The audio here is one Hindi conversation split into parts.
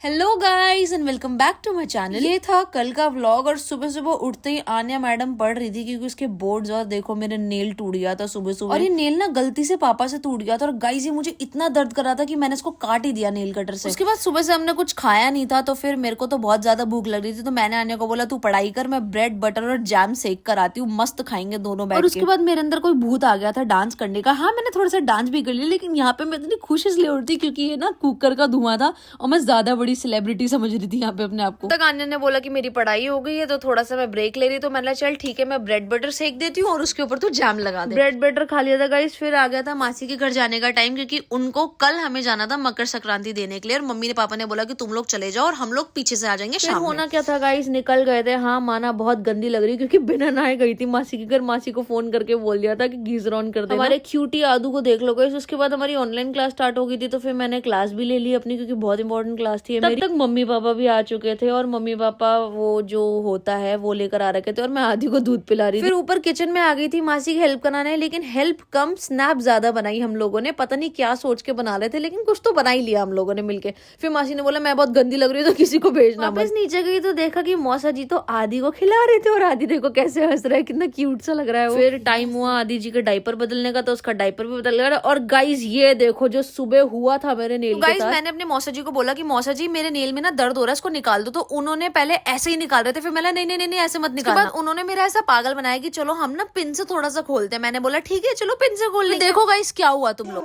Hello guys and welcome back to my channel. ये था कल का व्लॉग और सुबह सुबह उठते ही आन्या मैडम पढ़ रही थी क्योंकि उसके बोर्ड्स और देखो मेरे नेल टूट गया था सुबह सुबह। और ये नेल ना गलती से पापा से टूट गया था और गाइस ये मुझे इतना दर्द कर रहा था कि मैंने इसको काट ही दिया नेल कटर से। उसके बाद सुबह से हमने कुछ खाया नहीं था तो फिर मेरे को तो बहुत ज्यादा भूख लग रही थी तो मैंने आन्या को बोला तू पढ़ाई कर, मैं ब्रेड बटर और जैम सेक कर आती हूँ, मस्त खाएंगे दोनों बैठ के। और उसके बाद मेरे अंदर कोई भूत आ गया था डांस करने का। हाँ मैंने थोड़ा सा डांस भी कर लिया लेकिन यहाँ पे मैं इतनी खुश इसलिए उठती क्योंकि ये ना कुकर का धुआं था और मैं ज्यादा बड़ी सेलिब्रिटी समझ रही थी यहाँ पे अपने आप को। तक आन्या ने बोला कि मेरी पढ़ाई हो गई है तो थोड़ा सा मैं ब्रेक ले रही, तो मैंने चल ठीक है मैं ब्रेड बटर सेक देती हूँ और उसके ऊपर तो जैम लगा दे। ब्रेड बटर खा लिया था गाइस, फिर आ गया था मासी के घर जाने का टाइम क्योंकि उनको कल हमें जाना था मकर संक्रांति देने के लिए और मम्मी ने पापा ने बोला कि तुम लोग चले जाओ और हम लोग पीछे से आ जाएंगे शाम में। होना क्या था गाइस, निकल गए थे। हाँ माना बहुत गंदी लग रही क्योंकि बिना नहाए गई थी मासी के घर। मासी को फोन करके बोल दिया था कि गीजर ऑन कर दे। हमारे क्यूटी आदू को देख लो गाइस। उसके बाद हमारी ऑनलाइन क्लास स्टार्ट हो गई थी तो फिर मैंने क्लास भी ले ली अपनी क्योंकि बहुत इंपॉर्टेंट क्लास थी। तब तक मम्मी पापा भी आ चुके थे और मम्मी पापा वो जो होता है वो लेकर आ रखे थे और मैं आदि को दूध पिला रही थी। फिर ऊपर किचन में आ गई थी मासी की हेल्प कराने, लेकिन हेल्प कम स्नैप ज्यादा बनाई हम लोगों ने। पता नहीं क्या सोच के बना रहे थे लेकिन कुछ तो बना ही लिया हम लोगों ने मिलके। फिर मासी ने बोला मैं बहुत गंदी लग रही हूँ तो किसी को भेजना। वापस नीचे गई तो देखा कि मौसा जी तो आदि को खिला रहे थे और आदि देखो कैसे हंस रहा है, कितना क्यूट सा लग रहा है वो। फिर टाइम हुआ आदि जी के डायपर बदलने का तो उसका डायपर भी बदल गया। और गाइस ये देखो जो सुबह हुआ था मेरे नेल के साथ। मैंने अपने मौसा जी को बोला कि मौसा जी मेरे नेल में ना दर्द हो रहा है इसको निकाल दो, तो उन्होंने पहले ऐसे ही निकाल रहे थे। फिर मैंने नहीं ऐसे मत निकालना। बाद उन्होंने मेरा ऐसा पागल बनाया कि चलो हम ना पिन से थोड़ा सा खोलते हैं। मैंने बोला ठीक है चलो पिन से खोल लेंगे। देखो गाइस क्या हुआ तुम लोग।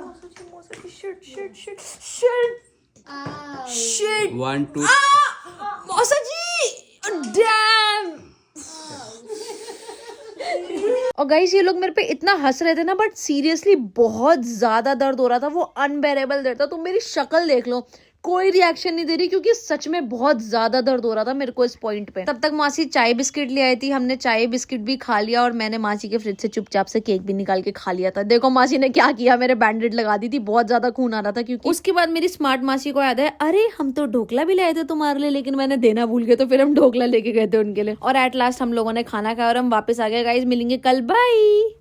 One, two. मौसा जी डैम। और गाइस ये लोग मेरे पे इतना हंस रहे थे ना बट सीरियसली बहुत ज्यादा दर्द हो रहा था, वो अनबेरेबल दर्द था। तुम मेरी शक्ल देख लो, कोई रिएक्शन नहीं दे रही क्योंकि सच में बहुत ज्यादा दर्द हो रहा था मेरे को इस पॉइंट पे। तब तक मासी चाय बिस्किट ले आई थी, हमने चाय बिस्किट भी खा लिया और मैंने मासी के फ्रिज से चुपचाप से केक भी निकाल के खा लिया था। देखो मासी ने क्या किया, मेरे बैंडेड लगा दी थी, बहुत ज्यादा खून आ रहा था क्योंकि। उसके बाद मेरी स्मार्ट मासी को याद है अरे हम तो ढोकला भी लाए थे तुम्हारे लिए लेकिन मैंने देना भूल गया, तो फिर हम ढोकला लेके गए थे उनके लिए। और एट लास्ट हम लोगों ने खाना खाया और हम वापस आ गए। गाइस मिलेंगे कल, बाय।